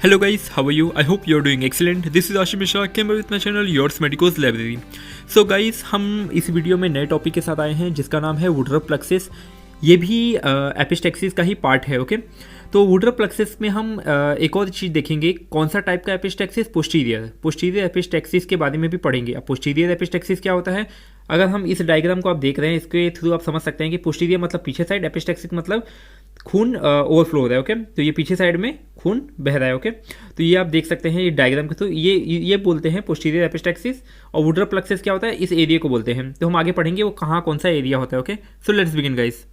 Hello guys, how are you? I hope you're doing excellent. This is Ashim Mishra, came with my channel Yours Medicos Library. So guys, हम इस video में नए topic के साथ आए हैं जिसका नाम है वुडरप प्लक्सिस। ये भी एपिस्टेक्सिस का ही पार्ट है। ओके, तो वुडरप प्लक्सिस में हम एक और चीज़ देखेंगे, कौन सा टाइप का एपिस्टेक्सिस, पोस्टीरियर एपिस्टेक्सिस के बारे में भी पढ़ेंगे। अब पोस्टीरियर एपिस्टेक्सिस क्या होता है, अगर हम इस डायग्राम को आप देख रहे हैं, इसके थ्रू आप समझ सकते हैं कि पोस्टीरियर मतलब पीछे साइड, एपिस्टेक्सिस मतलब खून ओवरफ्लो हो रहा है। ओके, तो ये पीछे साइड में खून बह रहा है। ओके, तो ये आप देख सकते हैं ये डायग्राम के थ्रू, ये बोलते हैं पोस्टीरियर एपिस्टेक्सिस। और वुडरप प्लक्सिस क्या होता है, इस एरिया को बोलते हैं। तो हम आगे पढ़ेंगे वो कहाँ कौन सा एरिया होता है। Okay, so let's begin guys.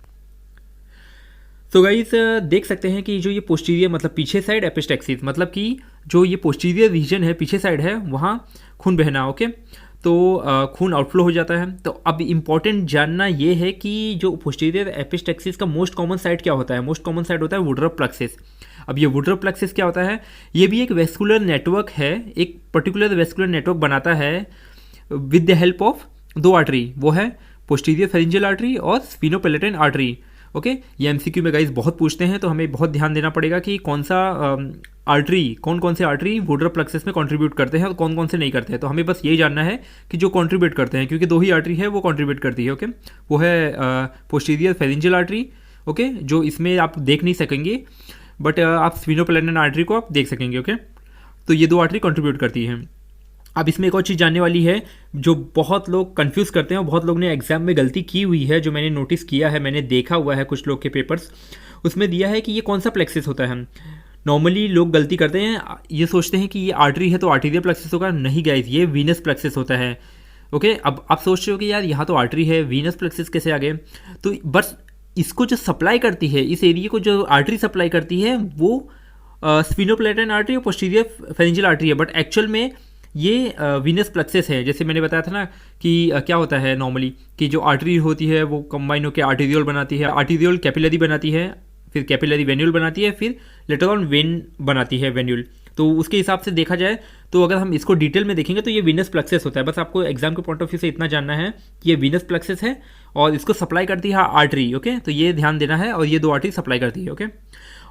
तो गाइस देख सकते हैं कि जो ये पोस्टीरियर मतलब पीछे साइड, एपिस्टेक्सिस मतलब कि जो ये पोस्टीरियर रीजन है, पीछे साइड है, वहाँ खून बहना। ओके, तो खून आउटफ्लो हो जाता है। तो अब इम्पॉर्टेंट जानना ये है कि जो पोस्टीरियर एपिस्टेक्सिस का मोस्ट कॉमन साइट क्या होता है, मोस्ट कॉमन साइट होता है वुडरप प्लक्सिस। अब ये वुडरप प्लक्सिस क्या होता है, ये भी एक वेस्कुलर नेटवर्क है, एक पर्टिकुलर वेस्कुलर नेटवर्क बनाता है विद द हेल्प ऑफ दो आर्टरी, वो है पोस्टीरियर फेरिंजियल आर्टरी और स्फीनोपेलेटाइन आर्टरी। ओके, ये एमसीक्यू में गाइस बहुत पूछते हैं, तो हमें बहुत ध्यान देना पड़ेगा कि कौन सा आर्टरी, कौन से आर्टरी वुडरप प्लक्सिस में कंट्रीब्यूट करते हैं और कौन से नहीं करते हैं। तो हमें बस यही जानना है कि जो कंट्रीब्यूट करते हैं, क्योंकि दो ही आर्टरी है वो कंट्रीब्यूट करती है। ओके, वो है पोस्टीरियर फेरिंजियल आर्टरी, ओके, जो इसमें आप देख नहीं सकेंगे, बट आप स्फीनोपेलेटाइन आर्टरी को आप देख सकेंगे। ओके, तो ये दो आर्टरी कंट्रीब्यूट करती हैं। अब इसमें एक और चीज़ जानने वाली है जो बहुत लोग कंफ्यूज करते हैं और बहुत लोग ने एग्जाम में गलती की हुई है, जो मैंने नोटिस किया है, मैंने देखा हुआ है कुछ लोग के पेपर्स, उसमें दिया है कि ये कौन सा प्लेक्सिस होता है। नॉर्मली लोग गलती करते हैं, ये सोचते हैं कि ये आर्टरी है तो आर्टीरियल प्लेक्सिस होगा। नहीं गाइस, ये वीनस प्लेक्सिस होता है। ओके, अब आप सोच रहे हो कि यार यहाँ तो आर्टरी है, वीनस प्लेक्सिस कैसे आ गए, तो बस इसको जो सप्लाई करती है, इस एरिया को जो आर्टरी सप्लाई करती है वो स्फीनोपेलेटाइन आर्टरी और पोस्टीरियर फेरिंजियल आर्टरी है, बट एक्चुअल में ये वीनस प्लक्सिस है। जैसे मैंने बताया था ना कि क्या होता है नॉर्मली कि जो आर्टरी होती है वो कंबाइन होकर आर्टीरियोल बनाती है, आर्टीरियोल कैपिलरी बनाती है, फिर कैपिलरी वेन्यूल बनाती है, फिर लेटर ऑन वेन बनाती है वेन्यूल। तो उसके हिसाब से देखा जाए तो अगर हम इसको डिटेल में देखेंगे तो ये वीनस प्लक्सिस होता है। बस आपको एग्जाम के पॉइंट ऑफ व्यू से इतना जानना है कि ये वीनस प्लक्सिस है और इसको सप्लाई करती है आर्टरी। ओके, तो ये ध्यान देना है, और ये दो आर्टरी सप्लाई करती है। ओके,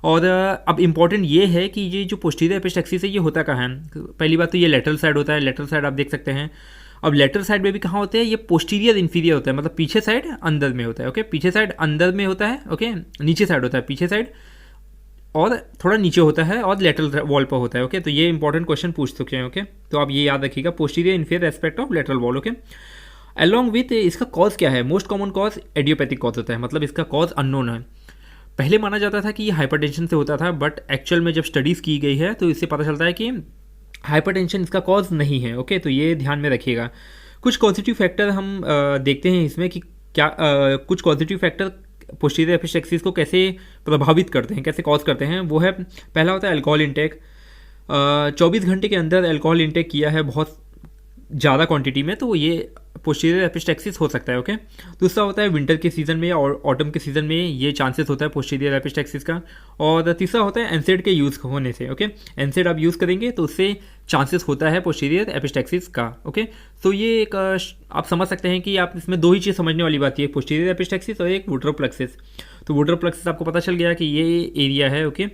और अब इम्पॉर्टेंट ये है कि ये जो पोस्टीरियर एपिस्टेक्सिस है ये होता कहाँ है। पहली बात तो ये लेटरल साइड होता है, लेटरल साइड आप देख सकते हैं। अब लेटरल साइड में भी कहाँ होते हैं, ये पोस्टीरियर इन्फीरियर होता है, मतलब पीछे साइड अंदर में होता है। ओके, पीछे साइड अंदर में होता है। ओके, नीचे साइड होता है, पीछे साइड और थोड़ा नीचे होता है और लेटरल वॉल पर होता है। ओके, तो ये इंपॉर्टेंट क्वेश्चन पूछ चुके हैं। ओके, तो आप ये याद रखिएगा, posterior inferior aspect of lateral wall. Okay, along with इसका कॉज क्या है, most common cause idiopathic cause होता है, मतलब इसका कॉज अननोन है। पहले माना जाता था कि ये हाइपरटेंशन से होता था, बट एक्चुअल में जब स्टडीज़ की गई है तो इससे पता चलता है कि हाइपरटेंशन इसका कॉज नहीं है। ओके, तो ये ध्यान में रखिएगा। कुछ पॉजिटिव फैक्टर हम देखते हैं इसमें कि क्या कुछ पॉजिटिव फैक्टर पोस्टीरियर एपिस्टेक्सिस को कैसे प्रभावित करते हैं, कैसे कॉज करते हैं। वो है, पहला होता है अल्कोहल इंटेक। 24 घंटे के अंदर अल्कोहल इंटेक किया है बहुत ज़्यादा क्वांटिटी में, तो ये पोस्टीरियर एपिस्टेक्सिस हो सकता है। ओके, दूसरा होता है विंटर के सीज़न में या ऑटम के सीज़न में ये चांसेस होता है पोस्टीरियर एपिस्टेक्सिस का। और तीसरा होता है एनसेड के यूज़ होने से। ओके, एनसेड आप यूज़ करेंगे तो उससे चांसेस होता है पोस्टीरियर एपिस्टेक्सिस का। ओके, तो ये एक आप समझ सकते हैं कि आप इसमें दो ही चीज़ समझने वाली बात है, पोस्टीरियर एपिस्टेक्सिस और एक वुडरप प्लक्सिस। तो वुडरप प्लक्सिस आपको पता चल गया कि ये एरिया है। ओके,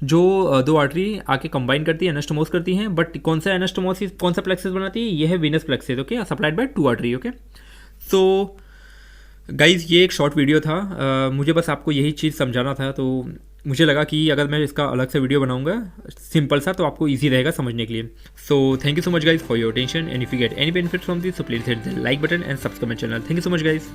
जो दो आर्टरी आके कंबाइन करती है, एनास्टोमोस करती हैं, बट कौन सा एनास्टोमोसिस, कौन सा प्लेक्सिस बनाती है, ये है Venus plexus. Okay, supplied by two artery. Okay, so guys ये एक शॉर्ट वीडियो था, मुझे बस आपको यही चीज़ समझाना था। तो मुझे लगा कि अगर मैं इसका अलग से वीडियो बनाऊंगा सिंपल सा, तो आपको ईजी रहेगा समझने के लिए। So thank you so much guys for your attention, and if you get any benefit from this, so please hit the like button and subscribe my channel. Thank you so much guys.